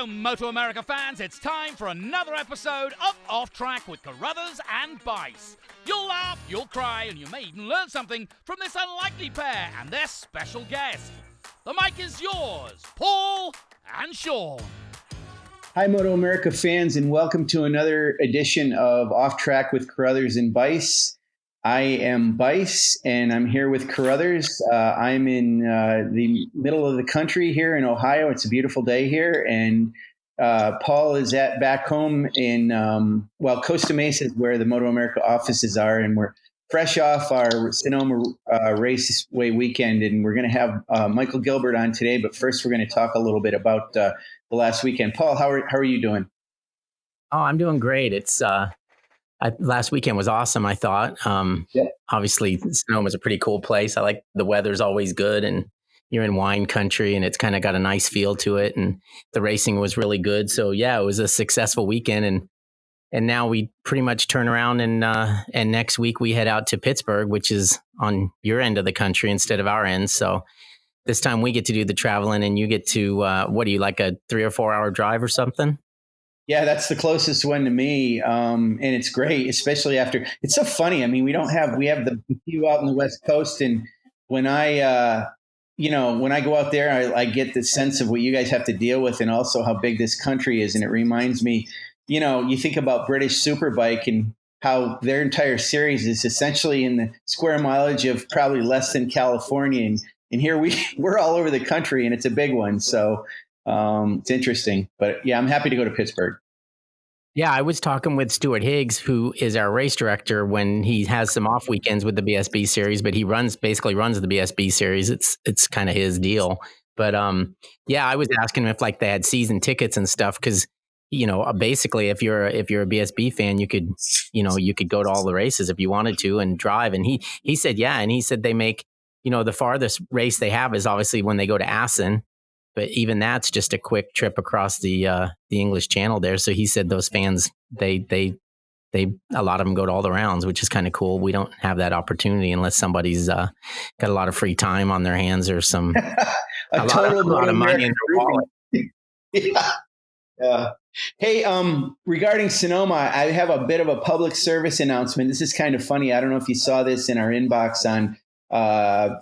Hello, MotoAmerica fans. It's time for another episode of Off Track with Carruthers and Bice. You'll laugh, you'll cry, and you may even learn something from this unlikely pair and their special guest. The mic is yours, Paul and Sean. Hi, MotoAmerica fans, and welcome to another edition of Off Track with Carruthers and Bice. I am Bice, and I'm here with Carruthers. I'm in the middle of the country here in Ohio. It's a beautiful day here, and Paul is back home in, Costa Mesa is where the MotoAmerica offices are, and we're fresh off our Sonoma Raceway weekend, and we're going to have Michael Gilbert on today, but first we're going to talk a little bit about the last weekend. Paul, how are you doing? Oh, I'm doing great. It's last weekend was awesome, I thought. Obviously, Sonoma's a pretty cool place. I like the weather's always good, and you're in wine country, and it's kind of got a nice feel to it. And the racing was really good. So, yeah, it was a successful weekend. And now we pretty much turn around and next week we head out to Pittsburgh, which is on your end of the country instead of our end. So this time we get to do the traveling, and you get to, what do you like, a 3 or 4 hour drive or something? Yeah, that's the closest one to me. And it's great, especially after, it's so funny. I mean, we have the view out on the West Coast. And when I go out there, I get the sense of what you guys have to deal with and also how big this country is. And it reminds me, you think about British Superbike and how their entire series is essentially in the square mileage of probably less than California. And here we're all over the country, and it's a big one. So it's interesting, but yeah, I'm happy to go to Pittsburgh. Yeah, I was talking with Stuart Higgs, who is our race director, when he has some off weekends with the BSB series, but he basically runs the BSB series. It's kind of his deal. But yeah, I was asking him if like they had season tickets and stuff, because basically if you're a BSB fan, you could go to all the races if you wanted to and drive. And he said yeah, and he said they make the farthest race they have is obviously when they go to Assen. But even that's just a quick trip across the English Channel there. So he said those fans, they a lot of them go to all the rounds, which is kind of cool. We don't have that opportunity unless somebody's got a lot of free time on their hands or some a lot of money in their wallet. Yeah. Hey, regarding Sonoma, I have a bit of a public service announcement. This is kind of funny. I don't know if you saw this in our inbox on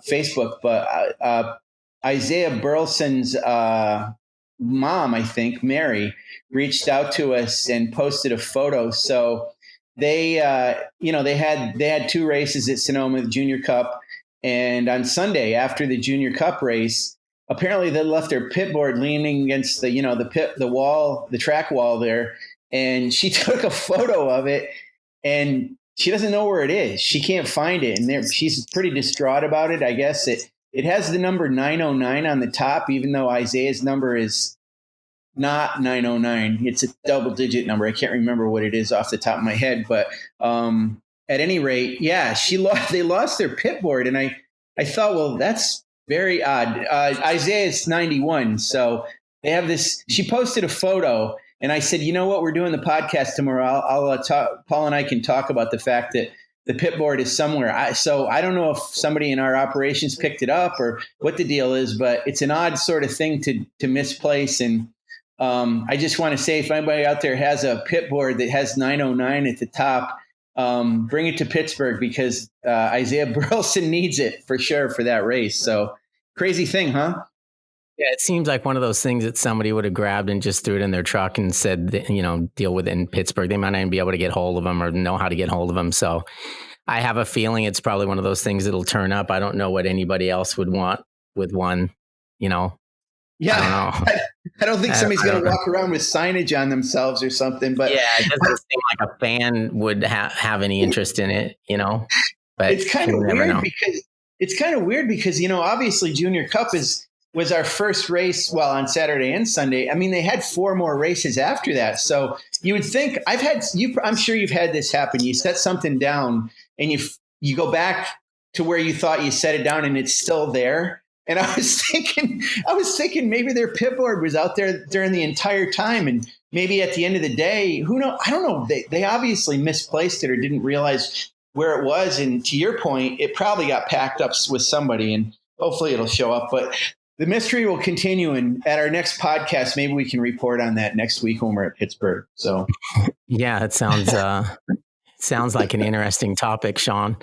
Facebook, but Isaiah Burleson's mom, I think, Mary, reached out to us and posted a photo. So they had 2 races at Sonoma, the Junior Cup, and on Sunday after the Junior Cup race, apparently they left their pit board leaning against the track wall there, and she took a photo of it, and she doesn't know where it is. She can't find it, and she's pretty distraught about it. I guess it has the number 909 on the top, even though Isaiah's number is not 909. It's a double-digit number. I can't remember what it is off the top of my head. But at any rate, yeah, they lost their pit board. And I thought, well, that's very odd. Isaiah's 91. So they have this. She posted a photo, and I said, you know what? We're doing the podcast tomorrow. I'll talk. Paul and I can talk about the fact that the pit board is somewhere. So I don't know if somebody in our operations picked it up or what the deal is, but it's an odd sort of thing to misplace. And I just want to say, if anybody out there has a pit board that has 909 at the top, bring it to Pittsburgh, because Isaiah Burleson needs it for sure for that race. So crazy thing, huh? Yeah, it seems like one of those things that somebody would have grabbed and just threw it in their truck and said, deal with it in Pittsburgh. They might not even be able to get hold of them or know how to get hold of them. So I have a feeling it's probably one of those things that'll turn up. I don't know what anybody else would want with one, Yeah, I don't know. I don't think somebody's going to walk around with signage on themselves or something. But yeah, it doesn't seem like a fan would have any interest in it, But it's kind of weird because obviously Junior Cup was our first race, on Saturday and Sunday. I mean, they had 4 more races after that. So you would think I'm sure you've had this happen. You set something down and you go back to where you thought you set it down and it's still there. And I was thinking maybe their pit board was out there during the entire time. And maybe at the end of the day, who knows? I don't know. They obviously misplaced it or didn't realize where it was. And to your point, it probably got packed up with somebody, and hopefully it'll show up. But The mystery will continue, and at our next podcast, maybe we can report on that next week when we're at Pittsburgh. So, yeah, it sounds like an interesting topic, Sean.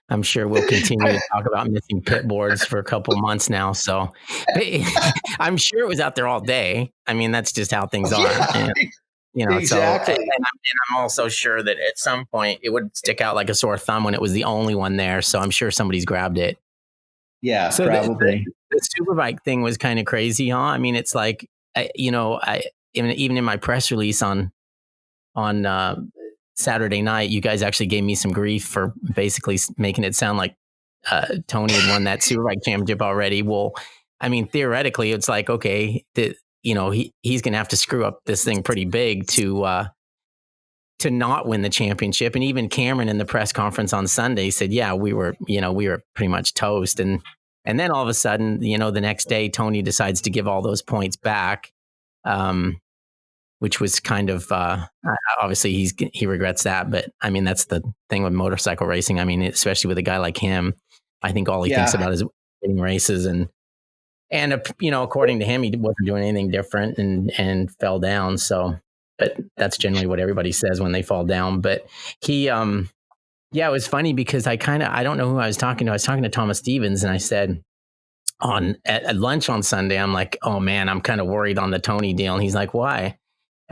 I'm sure we'll continue to talk about missing pit boards for a couple months now. So I'm sure it was out there all day. I mean, that's just how things are. Yeah, and, exactly. So, and I'm also sure that at some point it would stick out like a sore thumb when it was the only one there. So I'm sure somebody's grabbed it. Yeah, so probably. The Superbike thing was kind of crazy, huh? I mean, it's like, even in my press release on Saturday night, you guys actually gave me some grief for basically making it sound like Tony had won that Superbike championship already. Well, I mean, theoretically, it's like, okay, he's going to have to screw up this thing pretty big to not win the championship. And even Cameron in the press conference on Sunday said, yeah, we were pretty much toast. And then all of a sudden, the next day, Tony decides to give all those points back. Which was kind of, obviously he regrets that, but I mean, that's the thing with motorcycle racing. I mean, especially with a guy like him, I think all he thinks about is winning races and according to him, he wasn't doing anything different and fell down. So, but that's generally what everybody says when they fall down. But he, it was funny because I don't know who I was talking to. I was talking to Thomas Stevens, and I said at lunch on Sunday, I'm like, oh man, I'm kind of worried on the Tony deal. And he's like, why?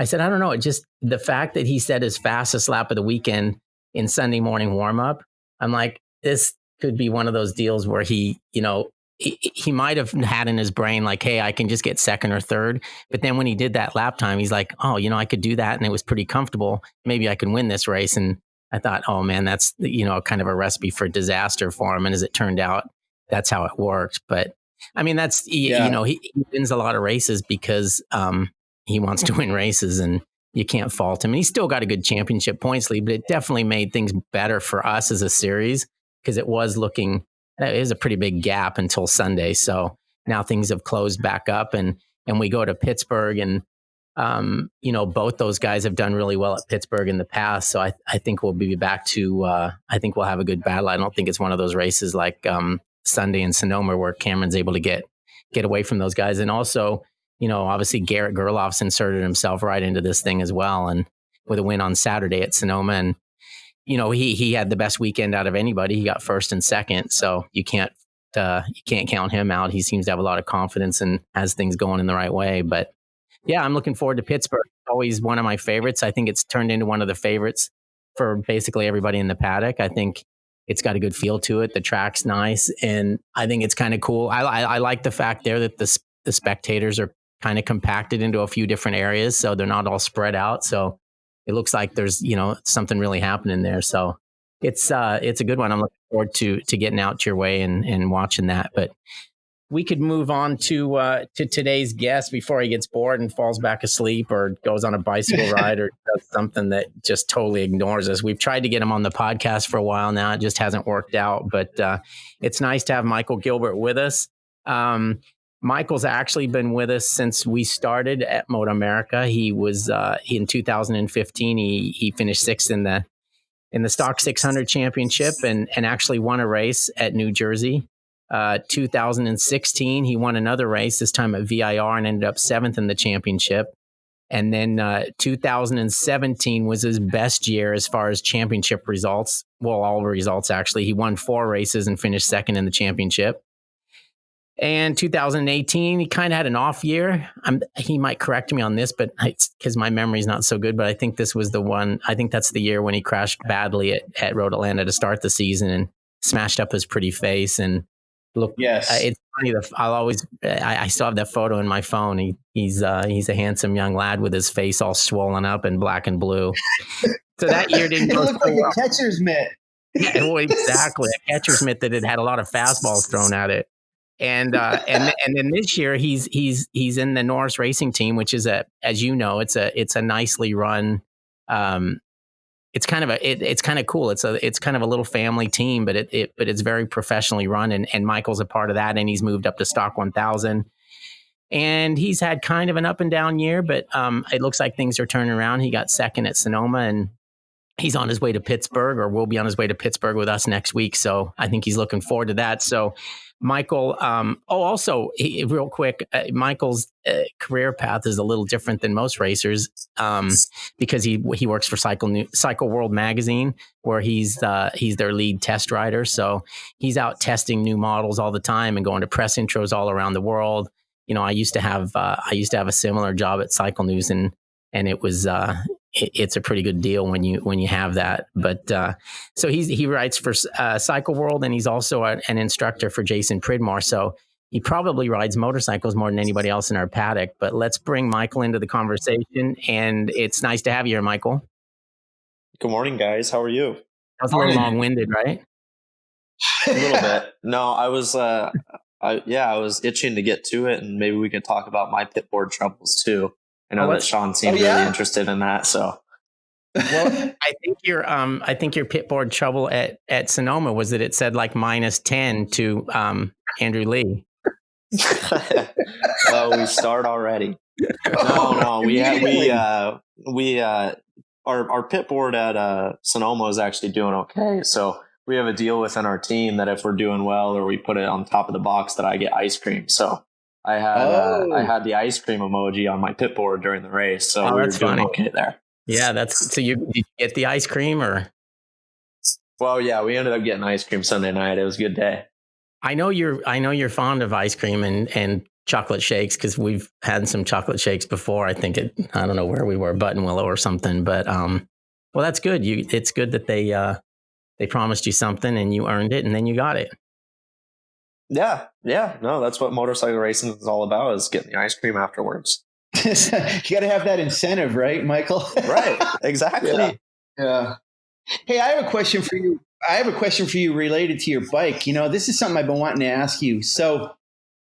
I said, I don't know. It just, the fact that he said his fastest lap of the weekend in Sunday morning warm-up, I'm like, this could be one of those deals where he might have had in his brain like, hey, I can just get second or third. But then when he did that lap time, he's like, oh, I could do that and it was pretty comfortable. Maybe I can win this race. And I thought, oh man, that's, kind of a recipe for disaster for him. And as it turned out, that's how it worked. But I mean, that's, he wins a lot of races because, he wants to win races, and you can't fault him. And he's still got a good championship points lead, but it definitely made things better for us as a series because it was a pretty big gap until Sunday. So now things have closed back up, and we go to Pittsburgh, and both those guys have done really well at Pittsburgh in the past. So I think we'll be back to. I think we'll have a good battle. I don't think it's one of those races like Sunday in Sonoma where Cameron's able to get away from those guys, and also. Obviously Garrett Gerloff's inserted himself right into this thing as well. And with a win on Saturday at Sonoma, and, he had the best weekend out of anybody. He got first and second. So you can't count him out. He seems to have a lot of confidence and has things going in the right way. But yeah, I'm looking forward to Pittsburgh. Always one of my favorites. I think it's turned into one of the favorites for basically everybody in the paddock. I think it's got a good feel to it. The track's nice. And I think it's kind of cool. I like the fact there that the spectators are kind of compacted into a few different areas, so they're not all spread out. So it looks like there's something really happening there. So it's a good one. I'm looking forward to getting out to your way and watching that. But we could move on to today's guest before he gets bored and falls back asleep or goes on a bicycle ride or does something that just totally ignores us. We've tried to get him on the podcast for a while now. It just hasn't worked out. But it's nice to have Michael Gilbert with us. Michael's actually been with us since we started at MotoAmerica. He was in 2015. He finished sixth in the Stock 600 Championship and actually won a race at New Jersey. 2016, he won another race, this time at VIR, and ended up seventh in the championship. And then 2017 was his best year as far as championship results. Well, all results actually. He won 4 races and finished second in the championship. And 2018, he kind of had an off year. He might correct me on this, but it's because my memory's not so good. But I think this was the one. I think that's the year when he crashed badly at Road Atlanta to start the season and smashed up his pretty face. And look, yes, it's funny. I still have that photo in my phone. He's a handsome young lad with his face all swollen up and black and blue. So that year didn't go look like a catcher's mitt. Yeah, well, exactly, a catcher's mitt that had a lot of fastballs thrown at it. And then this year he's in the Norris racing team, which is as you know, it's a nicely run. It's kind of cool. It's kind of a little family team, but it's very professionally run. And Michael's a part of that. And he's moved up to Stock 1000. And he's had kind of an up and down year, but it looks like things are turning around. He got second at Sonoma, and he's on his way to Pittsburgh, or will be on his way to Pittsburgh with us next week. So I think he's looking forward to that. So Michael, also real quick, Michael's career path is a little different than most racers because he works for Cycle World magazine, where he's their lead test rider. So he's out testing new models all the time and going to press intros all around the world. I used to have a similar job at Cycle News, and it was it's a pretty good deal when you have that. But so he writes for Cycle World, and he's also an instructor for Jason Pridmore. So he probably rides motorcycles more than anybody else in our paddock. But let's bring Michael into the conversation, and it's nice to have you here, Michael. Good morning, guys. How are you? That was a little long-winded, right? A little bit. No, I was I was itching to get to it, and maybe we could talk about my pit board troubles too. I know that Sean seemed really interested in that. So, well, I think your pit board trouble at Sonoma was that it said like -10 to Andrew Lee. Oh, we start already. No, our pit board at Sonoma is actually doing okay. So we have a deal within our team that if we're doing well or we put it on top of the box, that I get ice cream. So I had the ice cream emoji on my pit board during the race, so we were doing okay there. Yeah, did you get the ice cream or? Well, yeah, we ended up getting ice cream Sunday night. It was a good day. I know you're fond of ice cream and chocolate shakes, because we've had some chocolate shakes before. I think I don't know where we were, Buttonwillow or something, but well, that's good. It's good that they promised you something and you earned it and then you got it. Yeah. No, that's what motorcycle racing is all about, is getting the ice cream afterwards. You got to have that incentive, right, Michael? Right. Exactly. Yeah. Hey, I have a question for you related to your bike. This is something I've been wanting to ask you. So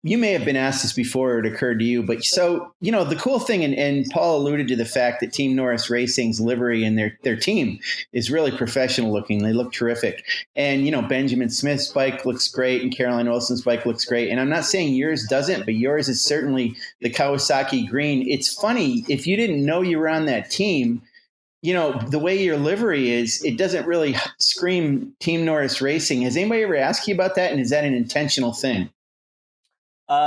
you may have been asked this before it occurred to you, but the cool thing, and Paul alluded to the fact that Team Norris Racing's livery and their team is really professional looking. They look terrific. And, Benjamin Smith's bike looks great and Caroline Olsen's bike looks great. And I'm not saying yours doesn't, but yours is certainly the Kawasaki green. It's funny, if you didn't know you were on that team, the way your livery is, it doesn't really scream Team Norris Racing. Has anybody ever asked you about that? And is that an intentional thing?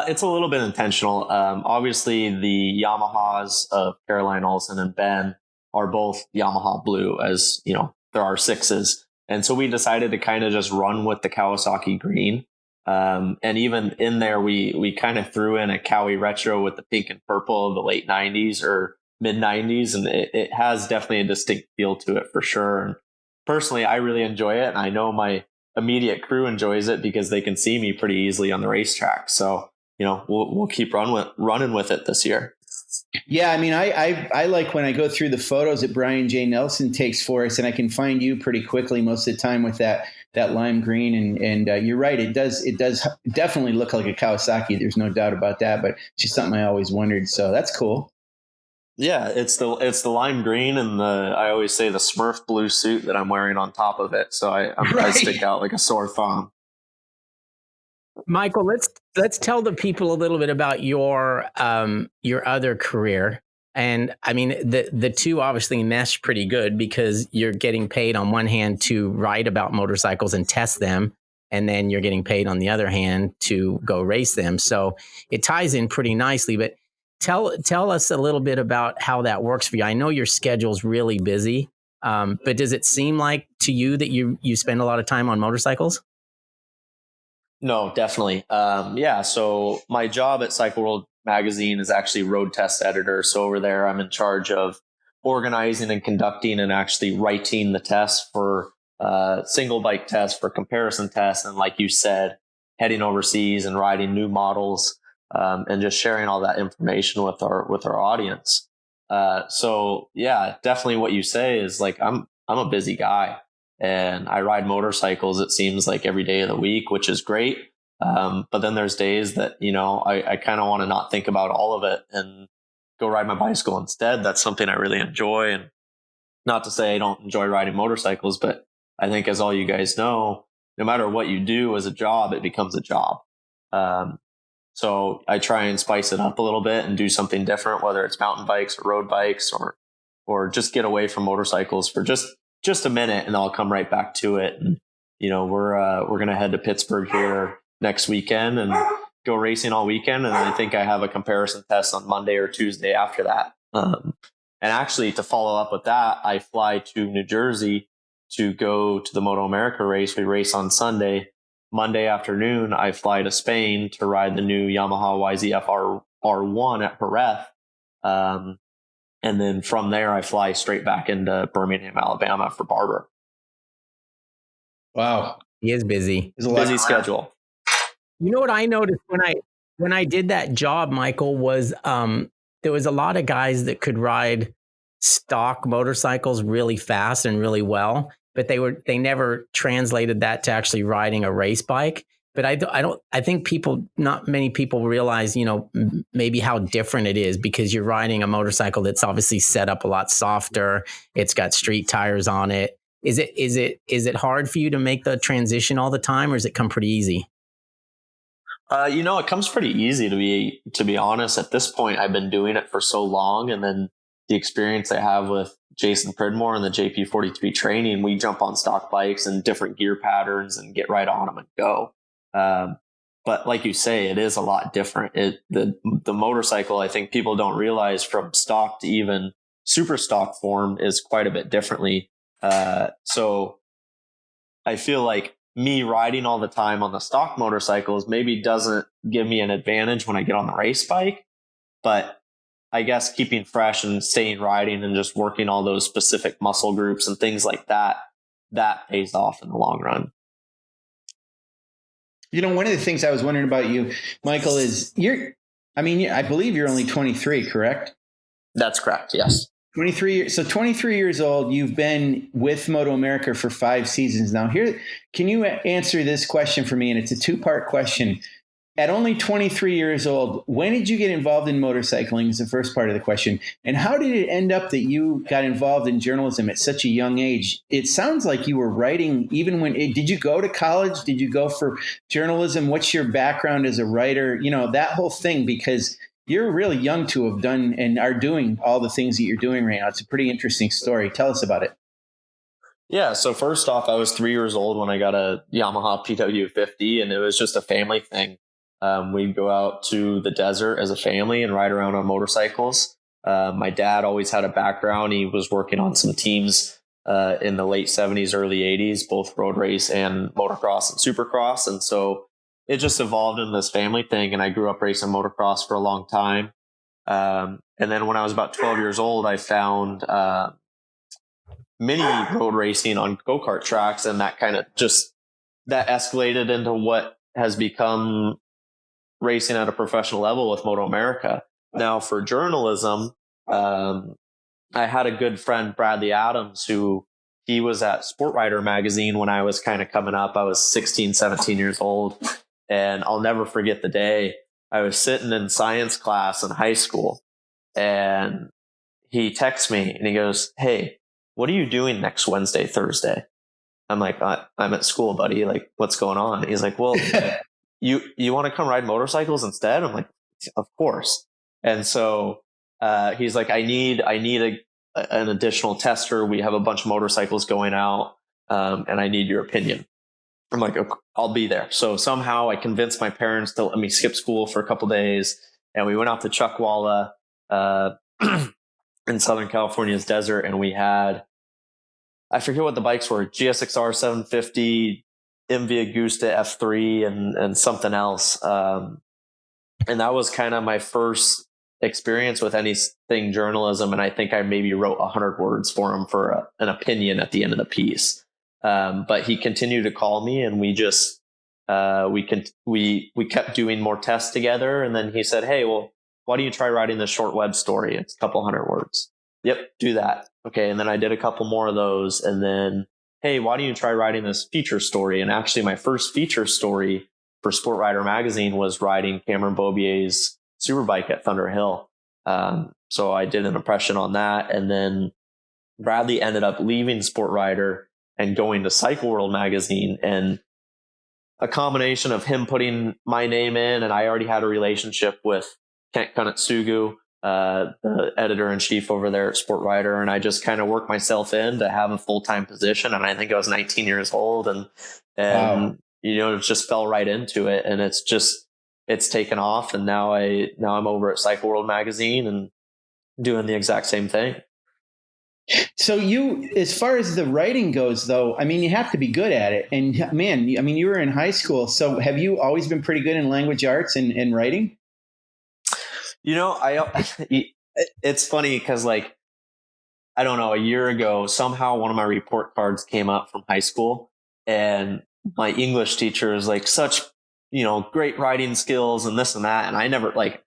It's a little bit intentional. Obviously, the Yamahas of Caroline Olsen and Ben are both Yamaha blue, as there are sixes. And so we decided to kind of just run with the Kawasaki green. And even in there, we kind of threw in a Kawi retro with the pink and purple of the late 90s or mid 90s. And it has definitely a distinct feel to it for sure. And personally, I really enjoy it. And I know my immediate crew enjoys it because they can see me pretty easily on the racetrack. So, we'll keep running with it this year. Yeah, I mean, I like when I go through the photos that Brian J. Nelson takes for us, and I can find you pretty quickly most of the time with that lime green. And you're right, it does definitely look like a Kawasaki. There's no doubt about that. But it's just something I always wondered. So that's cool. Yeah, it's the lime green and I always say the Smurf blue suit that I'm wearing on top of it. So I stick out like a sore thumb. Michael, let's tell the people a little bit about your other career. And I mean, the two obviously mesh pretty good because you're getting paid on one hand to write about motorcycles and test them, and then you're getting paid on the other hand to go race them. So it ties in pretty nicely. But tell us a little bit about how that works for you. I know your schedule's really busy, but does it seem like to you that you spend a lot of time on motorcycles? No, definitely. So my job at Cycle World magazine is actually road test editor. So over there, I'm in charge of organizing and conducting and actually writing the tests for single bike tests, for comparison tests. And like you said, heading overseas and riding new models, and just sharing all that information with our audience. So yeah, definitely what you say is like, I'm a busy guy. And I ride motorcycles, it seems like every day of the week, which is great. But then there's days that, I kind of want to not think about all of it and go ride my bicycle instead. That's something I really enjoy. And not to say I don't enjoy riding motorcycles, but I think as all you guys know, no matter what you do as a job, it becomes a job. So I try and spice it up a little bit and do something different, whether it's mountain bikes or road bikes or just get away from motorcycles for just a minute, and I'll come right back to it. And, we're going to head to Pittsburgh here next weekend and go racing all weekend. And I think I have a comparison test on Monday or Tuesday after that. And actually, to follow up with that, I fly to New Jersey to go to the MotoAmerica race. We race on Sunday. Monday afternoon, I fly to Spain to ride the new Yamaha YZF R1 at Jerez. And then from there, I fly straight back into Birmingham, Alabama for Barber. Wow. He is busy. Busy schedule. You know what I noticed when I did that job, Michael, was there was a lot of guys that could ride stock motorcycles really fast and really well, but they never translated that to actually riding a race bike. But I think not many people realize, maybe how different it is, because you're riding a motorcycle that's obviously set up a lot softer. It's got street tires on it. Is it hard for you to make the transition all the time, or does it come pretty easy? It comes pretty easy to be honest. At this point, I've been doing it for so long, and then the experience I have with Jason Pridmore and the JP43 training, we jump on stock bikes and different gear patterns and get right on them and go. But like you say, it is a lot different. The motorcycle, I think people don't realize, from stock to even super stock form is quite a bit differently. So I feel like me riding all the time on the stock motorcycles maybe doesn't give me an advantage when I get on the race bike, but I guess keeping fresh and staying riding and just working all those specific muscle groups and things like that pays off in the long run. One of the things I was wondering about you, Michael, is I believe you're only 23, correct? That's correct. Yes. 23 years. So 23 years old, you've been with MotoAmerica for 5 seasons now. Here, can you answer this question for me? And it's a 2-part question. At only 23 years old, when did you get involved in motorcycling is the first part of the question. And how did it end up that you got involved in journalism at such a young age? It sounds like you were writing even did you go to college? Did you go for journalism? What's your background as a writer? That whole thing, because you're really young to have done and are doing all the things that you're doing right now. It's a pretty interesting story. Tell us about it. Yeah. So first off, I was 3 years old when I got a Yamaha PW50, and it was just a family thing. We'd go out to the desert as a family and ride around on motorcycles. My dad always had a background. He was working on some teams in the late 70s, early 80s, both road race and motocross and supercross. And so it just evolved into this family thing. And I grew up racing motocross for a long time. And then when I was about 12 years old, I found mini road racing on go-kart tracks. And that kind of that escalated into what has become racing at a professional level with MotoAmerica. Now for journalism, I had a good friend, Bradley Adams, he was at Sport Rider magazine when I was kind of coming up. I was 16, 17 years old. And I'll never forget the day I was sitting in science class in high school, and he texts me and he goes, "Hey, what are you doing next Wednesday, Thursday?" I'm like, "I'm at school, buddy. Like, what's going on?" He's like, "Well, you want to come ride motorcycles instead?" I'm like, "Of course." And so he's like, I need an additional tester. We have a bunch of motorcycles going out, and I need your opinion. I'm like, okay, I'll be there. So somehow I convinced my parents to let me skip school for a couple days, and we went out to Chuckwalla in Southern California's desert, and we had, I forget what the bikes were, GSXR 750, MV Agusta F3, and something else. And that was kind of my first experience with anything journalism, and I think I maybe wrote 100 words for him for an opinion at the end of the piece. But he continued to call me, and we just we kept doing more tests together. And then he said, "Hey, well, why don't you try writing this short web story? It's a couple hundred words." Yep, do that. Okay, and then I did a couple more of those, and then, "Hey, why don't you try writing this feature story?" And actually, my first feature story for Sport Rider magazine was riding Cameron Beaubier's superbike at Thunder Hill. So I did an impression on that, and then Bradley ended up leaving Sport Rider and going to Cycle World magazine, and a combination of him putting my name in, and I already had a relationship with Kent Kunitsugu, the editor-in-chief over there at Sport Rider, and I just kind of worked myself in to have a full-time position. And I think I was 19 years old, and wow. it just fell right into it, and it's taken off. And now I'm over at Cycle World magazine and doing the exact same thing. So you, as far as the writing goes, though, I mean, you have to be good at it. And man, I mean, you were in high school. So have you always been pretty good in language arts and writing? It's funny because, like, I don't know, a year ago, somehow one of my report cards came up from high school, and my English teacher is like, such, great writing skills and this and that. And I never, like,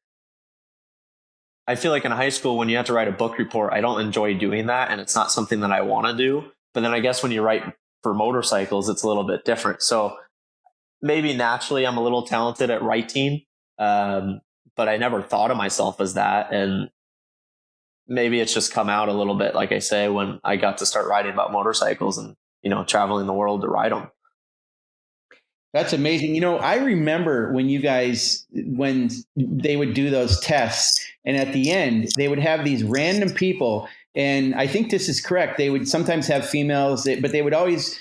I feel like in high school, when you have to write a book report, I don't enjoy doing that. And it's not something that I want to do. But then I guess when you write for motorcycles, it's a little bit different. So maybe naturally I'm a little talented at writing. But I never thought of myself as that. And maybe it's just come out a little bit, like I say, when I got to start writing about motorcycles and, traveling the world to ride them. That's amazing. I remember when they would do those tests, and at the end they would have these random people. And I think this is correct. They would sometimes have females, but they would always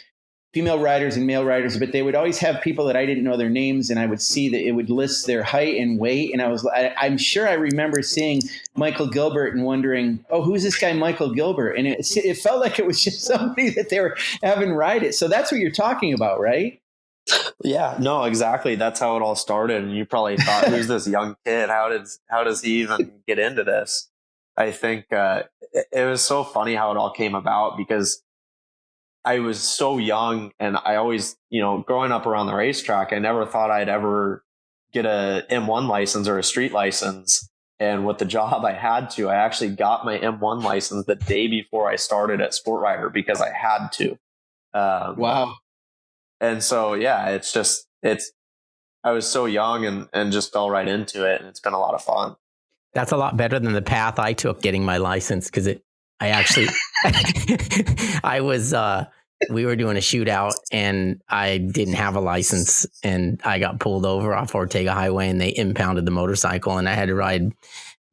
female riders and male riders, but they would always have people that I didn't know their names. And I would see that it would list their height and weight. And I'm sure I remember seeing Michael Gilbert and wondering, oh, who's this guy, Michael Gilbert? And it felt like it was just somebody that they were having ride it. So that's what you're talking about, right? Yeah, no, exactly. That's how it all started. And you probably thought, who's this young kid? How does he even get into this? I think it was so funny how it all came about, because I was so young, and I always, growing up around the racetrack, I never thought I'd ever get a M1 license or a street license. And with the job I actually got my M1 license the day before I started at Sport Rider, because I had to. Wow. And so, yeah, I was so young and just fell right into it. And it's been a lot of fun. That's a lot better than the path I took getting my license, because we were doing a shootout and I didn't have a license, and I got pulled over off Ortega Highway and they impounded the motorcycle, and I had to ride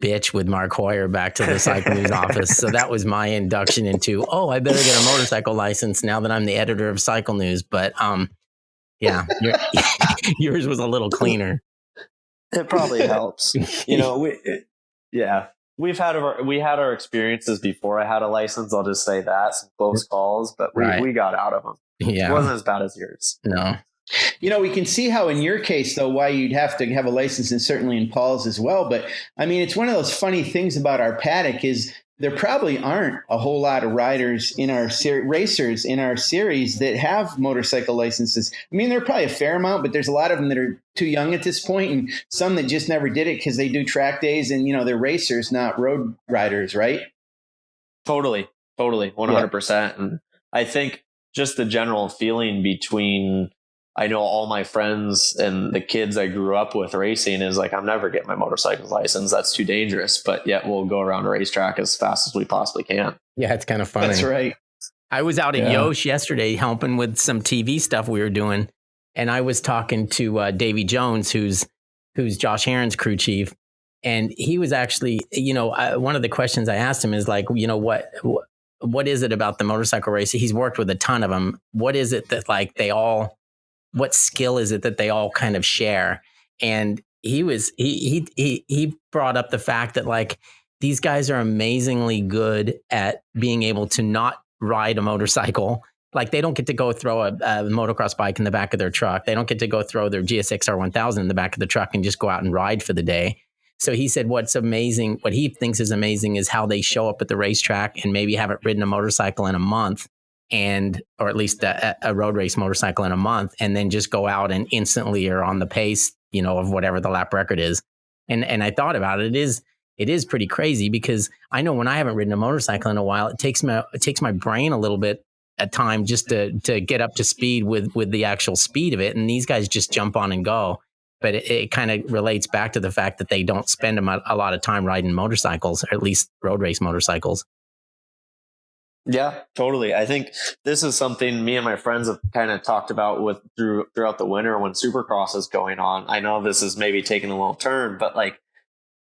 bitch with Mark Hoyer back to the Cycle News office. So that was my induction into, I better get a motorcycle license now that I'm the editor of Cycle News. But yeah, yours was a little cleaner. It probably helps. We had our experiences before I had a license. I'll just say that, some close calls, but we got out of them. Yeah, it wasn't as bad as yours. No. We can see how in your case, though, why you'd have to have a license, and certainly in Paul's as well. But I mean, it's one of those funny things about our paddock is there probably aren't a whole lot of riders in our racers in our series that have motorcycle licenses. I mean, there are probably a fair amount, but there's a lot of them that are too young at this point, and some that just never did it because they do track days and, they're racers, not road riders, right? Totally. 100%. Yeah. And I think just the general feeling between, I know all my friends and the kids I grew up with racing is like, I'm never getting my motorcycle license. That's too dangerous. But yet we'll go around a racetrack as fast as we possibly can. Yeah, it's kind of funny. That's right. I was out at Yosh yesterday helping with some TV stuff we were doing. And I was talking to Davey Jones, who's Josh Heron's crew chief. And he was actually, one of the questions I asked him is like, what is it about the motorcycle race? He's worked with a ton of them. What is it that like what skill is it that they all kind of share? And he brought up the fact that like these guys are amazingly good at being able to not ride a motorcycle. Like they don't get to go throw a motocross bike in the back of their truck. They don't get to go throw their GSX R1000 in the back of the truck and just go out and ride for the day. So he said what he thinks is amazing is how they show up at the racetrack and maybe haven't ridden a motorcycle in a month, or at least a road race motorcycle in a month, and then just go out and instantly are on the pace, of whatever the lap record is. And I thought about it. It is pretty crazy, because I know when I haven't ridden a motorcycle in a while, it takes my brain a little bit at time just to get up to speed with the actual speed of it. And these guys just jump on and go. But it kind of relates back to the fact that they don't spend a lot of time riding motorcycles, or at least road race motorcycles. Yeah, totally. I think this is something me and my friends have kind of talked about throughout the winter when Supercross is going on. I know this is maybe taking a little turn, but like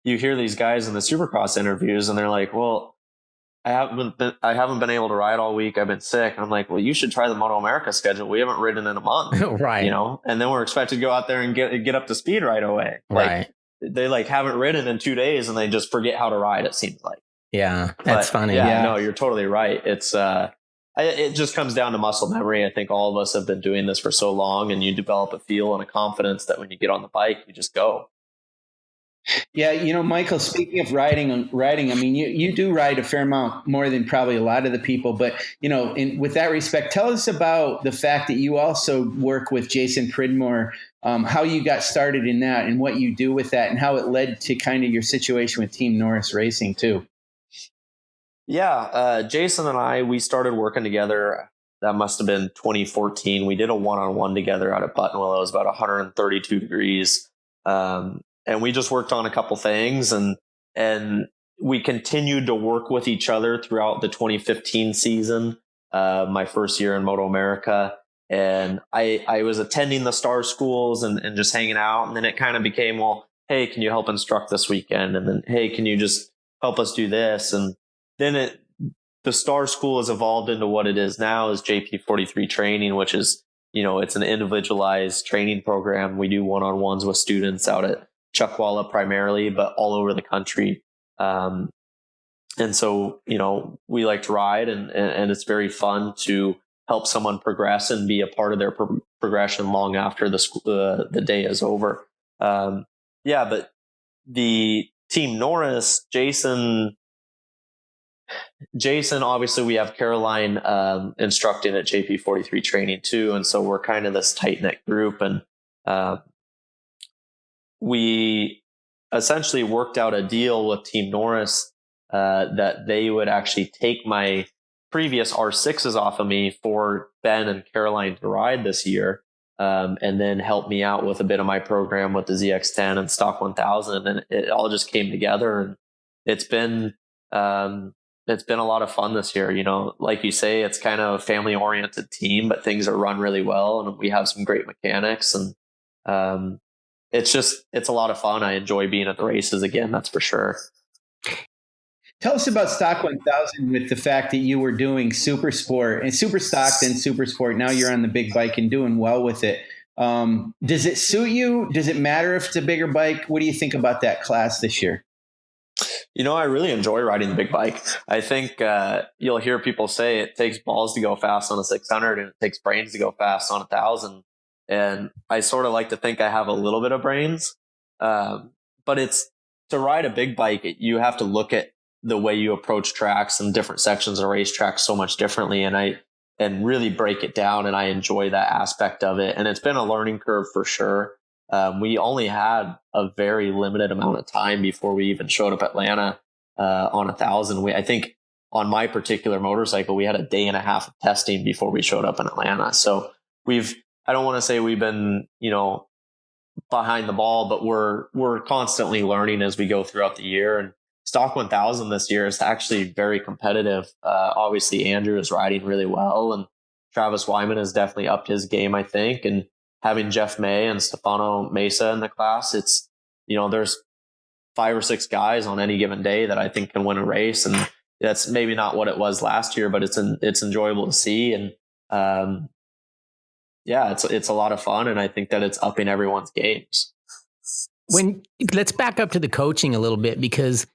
you hear these guys in the Supercross interviews and they're like, well, I haven't been able to ride all week. I've been sick. And I'm like, well, you should try the MotoAmerica schedule. We haven't ridden in a month, Right. and then we're expected to go out there and get up to speed right away. Right. They haven't ridden in 2 days and they just forget how to ride. It seems like. Yeah. That's funny. Yeah, no, you're totally right. It's, it just comes down to muscle memory. I think all of us have been doing this for so long, and you develop a feel and a confidence that when you get on the bike, you just go. Yeah, Michael, speaking of riding, I mean, you do ride a fair amount more than probably a lot of the people, but, with that respect, tell us about the fact that you also work with Jason Pridmore, how you got started in that and what you do with that and how it led to kind of your situation with Team Norris Racing too. Yeah, Jason and we started working together. That must have been 2014. We did a one-on-one together out at Buttonwillow. It was about 132 degrees. And we just worked on a couple things, and we continued to work with each other throughout the 2015 season, my first year in MotoAmerica. And I was attending the star schools and just hanging out. And then it kind of became, well, hey, can you help instruct this weekend? And then, hey, can you just help us do this? And then the star school has evolved into what it is now is JP43 training, which is, it's an individualized training program. We do one-on-ones with students out at Chuckwalla primarily, but all over the country. And so, we like to ride and it's very fun to help someone progress and be a part of their progression long after the day is over. But the Team Norris, Jason, obviously we have Caroline instructing at JP43 training too. And so we're kind of this tight knit group, and we essentially worked out a deal with Team Norris that they would actually take my previous R6s off of me for Ben and Caroline to ride this year, and then help me out with a bit of my program with the ZX10 and Stock 1000. And it all just came together, and it's been a lot of fun this year. Like you say, it's kind of a family oriented team, but things are run really well, and we have some great mechanics, and it's a lot of fun. I enjoy being at the races again. That's for sure. Tell us about Stock 1000 with the fact that you were doing Super Sport and Super Stock, then Super Sport. Now you're on the big bike and doing well with it. Does it suit you? Does it matter if it's a bigger bike? What do you think about that class this year? I really enjoy riding the big bike. I think you'll hear people say it takes balls to go fast on a 600 and it takes brains to go fast on 1000. And I sort of like to think I have a little bit of brains. But it's to ride a big bike, you have to look at the way you approach tracks and different sections of racetracks so much differently. And really break it down. And I enjoy that aspect of it. And it's been a learning curve for sure. We only had a very limited amount of time before we even showed up at Atlanta on 1000. I think on my particular motorcycle, we had a day and a half of testing before we showed up in Atlanta. So I don't want to say we've been, behind the ball, but we're constantly learning as we go throughout the year. And Stock 1000 this year is actually very competitive. Obviously, Andrew is riding really well, and Travis Wyman has definitely upped his game, I think. And having Jeff May and Stefano Mesa in the class, it's, there's 5 or 6 guys on any given day that I think can win a race. And that's maybe not what it was last year, but it's enjoyable to see. And it's a lot of fun. And I think that it's upping everyone's games. Let's back up to the coaching a little bit, because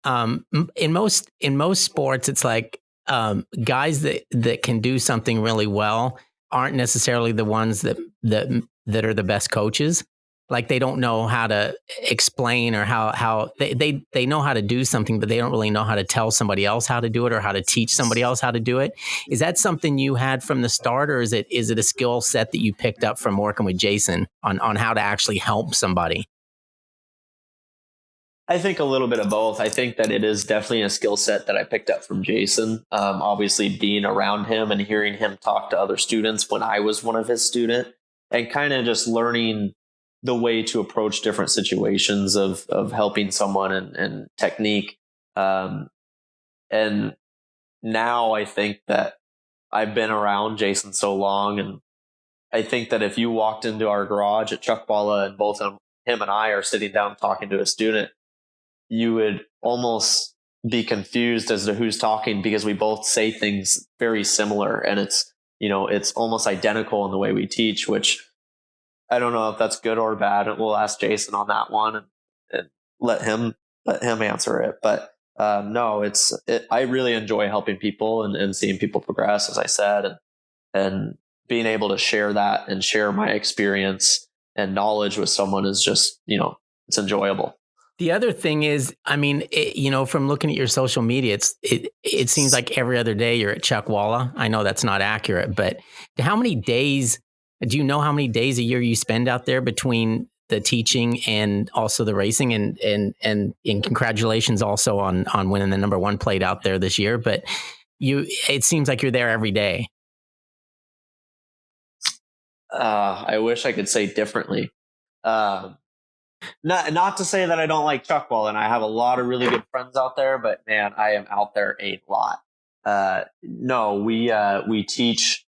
in most sports, it's like guys that can do something really well aren't necessarily the ones that are the best coaches. Like they don't know how to explain or how they know how to do something, but they don't really know how to tell somebody else how to do it or how to teach somebody else how to do it. Is that something you had from the start, or is it a skill set that you picked up from working with Jason on how to actually help somebody? I think a little bit of both. I think that it is definitely a skill set that I picked up from Jason. Obviously being around him and hearing him talk to other students when I was one of his students, and kind of just learning the way to approach different situations of helping someone and technique. And now I think that I've been around Jason so long, and I think that if you walked into our garage at Chuckwalla and both him and I are sitting down talking to a student, you would almost be confused as to who's talking, because we both say things very similar, and it's almost identical in the way we teach, which I don't know if that's good or bad. We'll ask Jason on that one and let him answer it. But no, I really enjoy helping people and seeing people progress, as I said, and being able to share that and share my experience and knowledge with someone is just, it's enjoyable. The other thing is, I mean, from looking at your social media, it seems like every other day you're at Chuckwalla. I know that's not accurate, but do you know how many days a year you spend out there between the teaching and also the racing? And congratulations also on winning the number 1 plate out there this year. But it seems like you're there every day. I wish I could say differently. Not to say that I don't like Chuckwalla, and I have a lot of really good friends out there, but man, I am out there a lot. No, we teach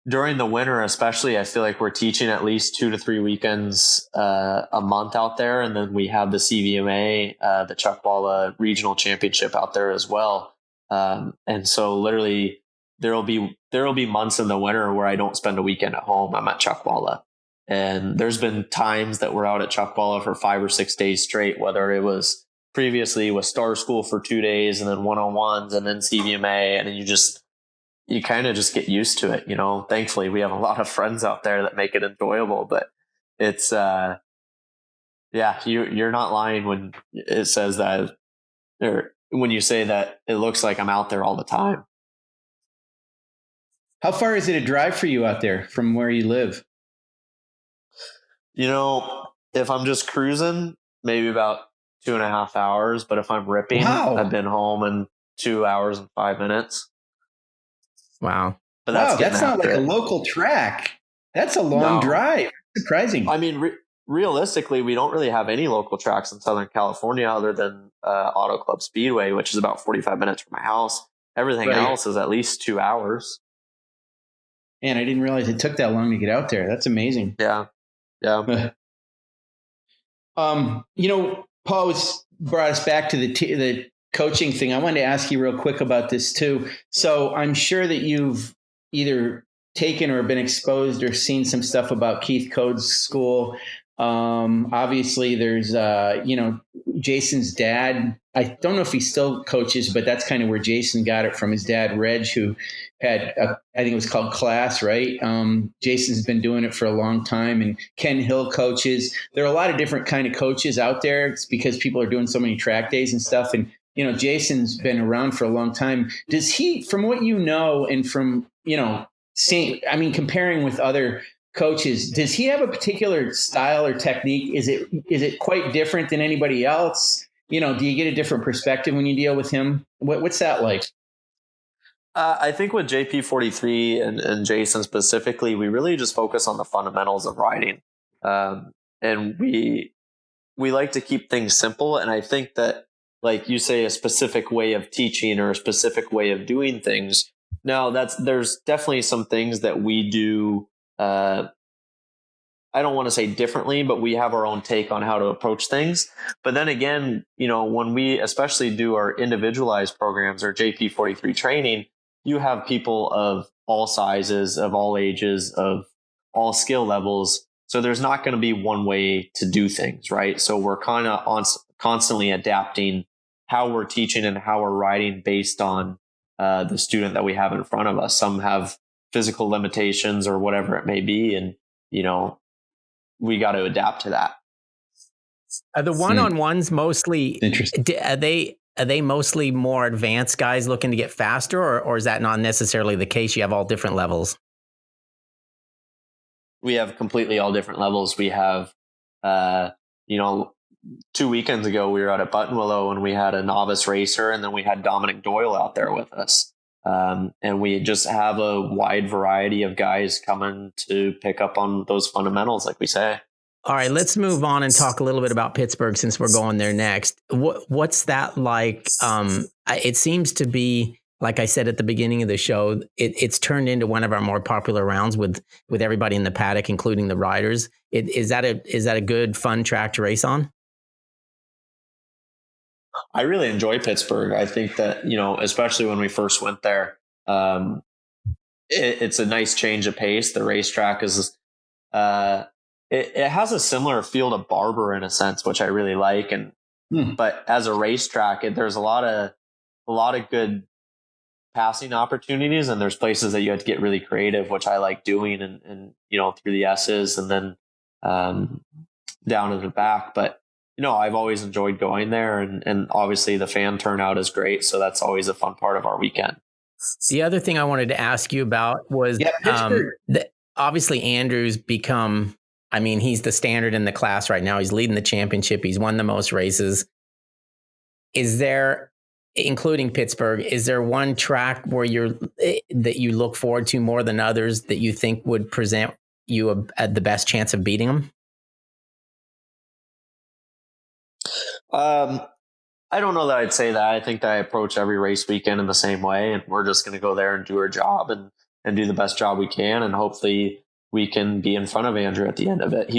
during the winter, especially. I feel like we're teaching at least 2 to 3 weekends a month out there, and then we have the CVMA, the Chuckwalla Regional Championship out there as well. And so, literally, there will be months in the winter where I don't spend a weekend at home. I'm at Chuckwalla. And there's been times that we're out at Chuckwalla for 5 or 6 days straight, whether it was previously with Star School for 2 days and then one-on-ones and then CVMA. And you kind of just get used to it. Thankfully we have a lot of friends out there that make it enjoyable, but it's, you're not lying when it says that, or when you say that it looks like I'm out there all the time. How far is it a drive for you out there from where you live? If I'm just cruising, maybe about 2.5 hours. But if I'm ripping, wow. I've been home in 2 hours and 5 minutes. Wow. But that's not like a local track. That's a long drive. Surprising. I mean, realistically, we don't really have any local tracks in Southern California other than Auto Club Speedway, which is about 45 minutes from my house. Everything else is at least 2 hours. Man, I didn't realize it took that long to get out there. That's amazing. Yeah. Yeah. Paul brought us back to the coaching thing. I wanted to ask you real quick about this too. So I'm sure that you've either taken or been exposed or seen some stuff about Keith Code's school. Obviously there's, Jason's dad. I don't know if he still coaches, but that's kind of where Jason got it from his dad, Reg, who had, I think it was called Class, right? Jason's been doing it for a long time, and Ken Hill coaches. There are a lot of different kind of coaches out there. It's because people are doing so many track days and stuff. And, Jason's been around for a long time. Does he, from what you know, and from, comparing with other coaches, does he have a particular style or technique? Is it quite different than anybody else? Do you get a different perspective when you deal with him? What's that like? I think with JP43 and Jason specifically, we really just focus on the fundamentals of riding. And we like to keep things simple. And I think that, like you say, a specific way of teaching or a specific way of doing things. Now there's definitely some things that we do. I don't want to say differently, but we have our own take on how to approach things. But then again, when we especially do our individualized programs or JP43 training, you have people of all sizes, of all ages, of all skill levels. So there's not going to be one way to do things, right? So we're kind of constantly adapting how we're teaching and how we're riding based on the student that we have in front of us. Some have physical limitations or whatever it may be. And, we got to adapt to that. Are the one-on-ones mostly, interesting? Are they mostly more advanced guys looking to get faster, or is that not necessarily the case? You have all different levels. We have completely all different levels. We have, 2 weekends ago, we were out at Buttonwillow and we had a novice racer, and then we had Dominic Doyle out there with us. And we just have a wide variety of guys coming to pick up on those fundamentals, like we say. All right, let's move on and talk a little bit about Pittsburgh since we're going there next. What's that like? It seems to be, like I said at the beginning of the show, it's turned into one of our more popular rounds with everybody in the paddock, including the riders. Is that a good, fun track to race on? I really enjoy Pittsburgh. I think that, especially when we first went there, it's a nice change of pace. The racetrack is, it has a similar feel to Barber in a sense, which I really like. And, but as a racetrack, there's a lot of good passing opportunities, and there's places that you have to get really creative, which I like doing, and through the S's and then down to the back. But I've always enjoyed going there, and obviously the fan turnout is great, so that's always a fun part of our weekend. The other thing I wanted to ask you about was obviously Andrew's become, he's the standard in the class right now. He's leading the championship. He's won the most races. Is there, including Pittsburgh, is there one track where that you look forward to more than others that you think would present you the best chance of beating him? I don't know that I'd say that. I think that I approach every race weekend in the same way, and we're just going to go there and do our job and do the best job we can. And hopefully we can be in front of Andrew at the end of it.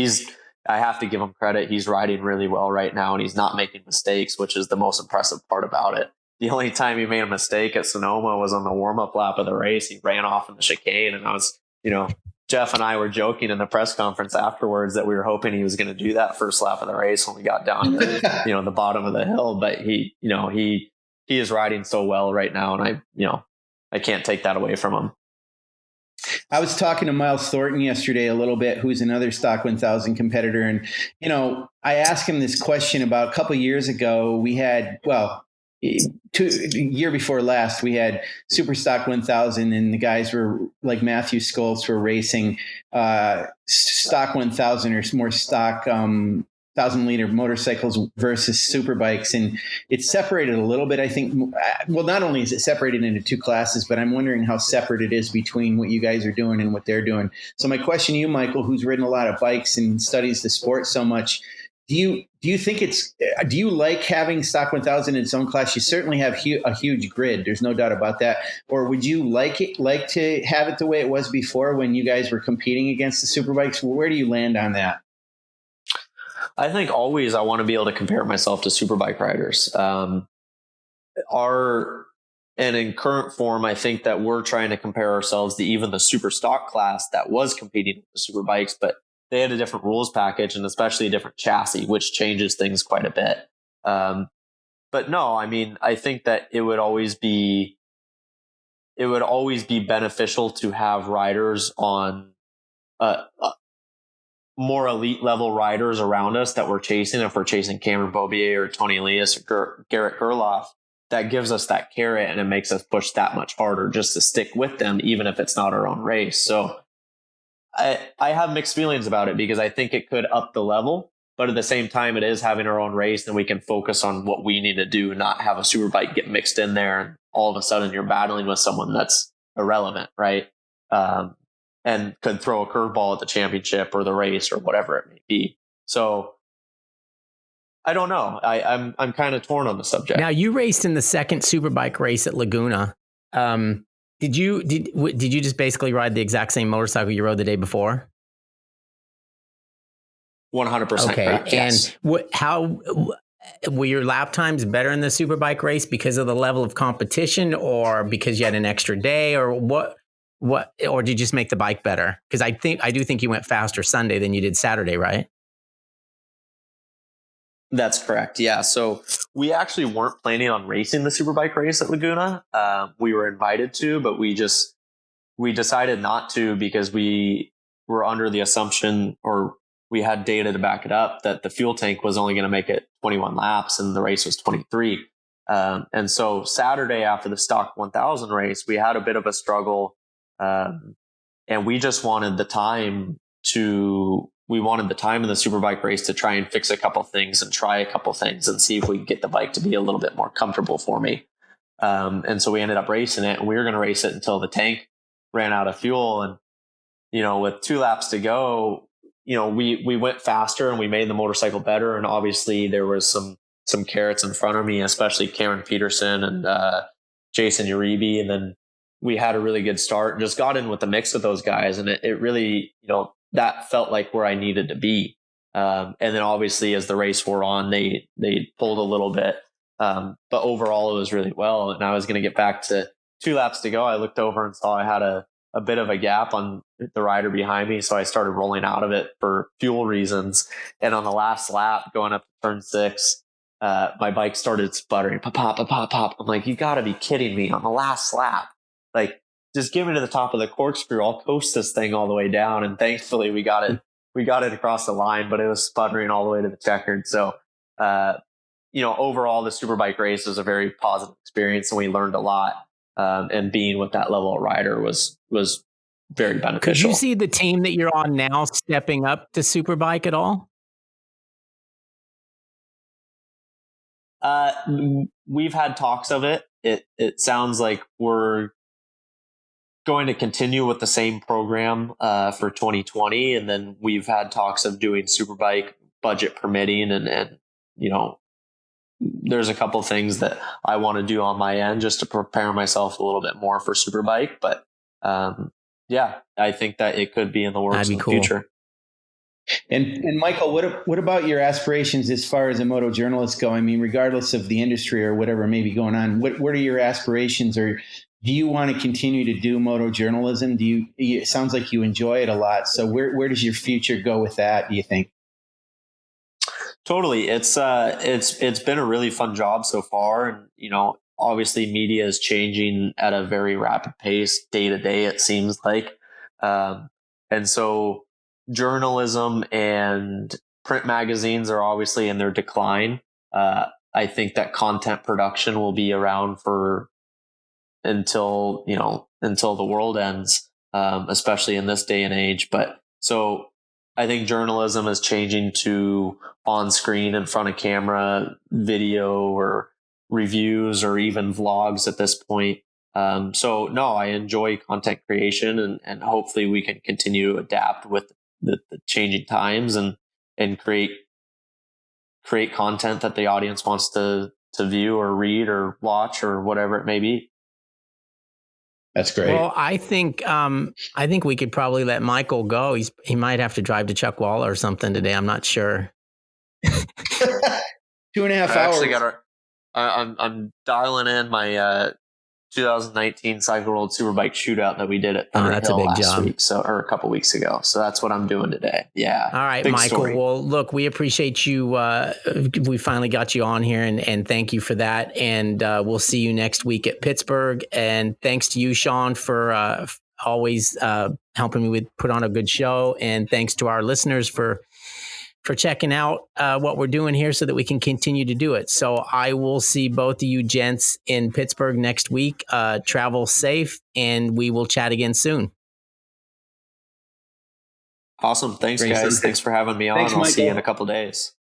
I have to give him credit. He's riding really well right now, and he's not making mistakes, which is the most impressive part about it. The only time he made a mistake at Sonoma was on the warm-up lap of the race. He ran off in the chicane, and I was, Jeff and I were joking in the press conference afterwards that we were hoping he was going to do that first lap of the race when we got down to the bottom of the hill. But he is riding so well right now, and I can't take that away from him. I was talking to Miles Thornton yesterday a little bit, who's another Stock 1000 competitor. And, I asked him this question about a couple of years ago. We had, year before last, we had Super Stock 1000, and the guys were like Matthew Scholz were racing Stock 1000 or more stock 1,000-liter motorcycles versus super bikes. And it's separated a little bit, I think. Well, not only is it separated into two classes, but I'm wondering how separate it is between what you guys are doing and what they're doing. So my question to you, Michael, who's ridden a lot of bikes and studies the sport so much, do you like having Stock 1000 in its own class? You certainly have a huge grid. There's no doubt about that. Or would you like to have it the way it was before when you guys were competing against the super bikes? Where do you land on that? I think always I want to be able to compare myself to superbike riders. And in current form, I think that we're trying to compare ourselves to even the super stock class that was competing with the super bikes, but they had a different rules package and especially a different chassis, which changes things quite a bit. But no, I think that it would always be beneficial to have riders on more elite level riders around us that we're chasing. If we're chasing Cameron Bobier or Tony Elias or Garrett Gerloff, that gives us that carrot and it makes us push that much harder just to stick with them, even if it's not our own race. So I have mixed feelings about it because I think it could up the level, but at the same time, it is having our own race and we can focus on what we need to do, not have a super bike get mixed in there. And all of a sudden you're battling with someone that's irrelevant, right? And could throw a curveball at the championship or the race or whatever it may be. So I don't know. I'm kind of torn on the subject. Now, you raced in the second superbike race at Laguna. Did you just basically ride the exact same motorcycle you rode the day before? 100% okay. correct. Yes. And how were your lap times better in the superbike race because of the level of competition, or because you had an extra day, or what? Or did you just make the bike better? Because I do think you went faster Sunday than you did Saturday, right? That's correct. Yeah. So we actually weren't planning on racing the superbike race at Laguna. We were invited to, but we decided not to because we were under the assumption, or we had data to back it up, that the fuel tank was only going to make it 21 laps and the race was 23. And so Saturday after the Stock 1000 race, we had a bit of a struggle. And we just wanted the time in the superbike race to try and fix a couple things and try a couple things and see if we could get the bike to be a little bit more comfortable for me. And so we ended up racing it, and we were going to race it until the tank ran out of fuel. And, with 2 laps to go, we went faster and we made the motorcycle better. And obviously there was some carrots in front of me, especially Karen Peterson and, Jason Uribe. And then we had a really good start and just got in with the mix with those guys. And it really, that felt like where I needed to be. And then obviously as the race wore on, they pulled a little bit. But overall, it was really well. And I was going to get back to 2 laps to go. I looked over and saw I had a bit of a gap on the rider behind me. So I started rolling out of it for fuel reasons. And on the last lap, going up to turn 6, my bike started sputtering. Pop, pop, pop, pop, pop. I'm like, you got to be kidding me on the last lap. Like, just give me to the top of the corkscrew. I'll coast this thing all the way down. And thankfully we got it across the line, but it was sputtering all the way to the checkered. So, overall the Superbike race was a very positive experience and we learned a lot. And being with that level of rider was very beneficial. Could you see the team that you're on now stepping up to Superbike at all? We've had talks of it. It sounds like we're going to continue with the same program for 2020, and then we've had talks of doing Superbike, budget permitting, and there's a couple things that I want to do on my end just to prepare myself a little bit more for Superbike. But I think that it could be in the works in the future. And Michael, what about your aspirations as far as a moto journalist go? I mean, regardless of the industry or whatever may be going on, what are your aspirations, or do you want to continue to do moto journalism? It sounds like you enjoy it a lot. So where does your future go with that, do you think? Totally. It's been a really fun job so far. And, obviously media is changing at a very rapid pace day to day, it seems like. And so journalism and print magazines are obviously in their decline. I think that content production will be around until the world ends, especially in this day and age. But so I think journalism is changing to on screen, in front of camera, video or reviews or even vlogs at this point. So no, I enjoy content creation and hopefully we can continue to adapt with the changing times and create content that the audience wants to view or read or watch or whatever it may be. That's great. Well, I think we could probably let Michael go. He might have to drive to Chuckwalla or something today. I'm not sure. 2.5 hours. I'm dialing in my 2019 Cycle World Superbike shootout that we did at Thunder that's Hill a big last job. week, or a couple weeks ago. So that's what I'm doing today. Yeah. All right, big Michael. story. Well, look, we appreciate you. We finally got you on here, and thank you for that. And we'll see you next week at Pittsburgh. And thanks to you, Sean, for always helping me with put on a good show. And thanks to our listeners for checking out what we're doing here so that we can continue to do it. So I will see both of you gents in Pittsburgh next week. Travel safe, and we will chat again soon. Awesome. Thanks, Great. guys. Thanks for having me on. Thanks, I'll see you Michael. in a couple days.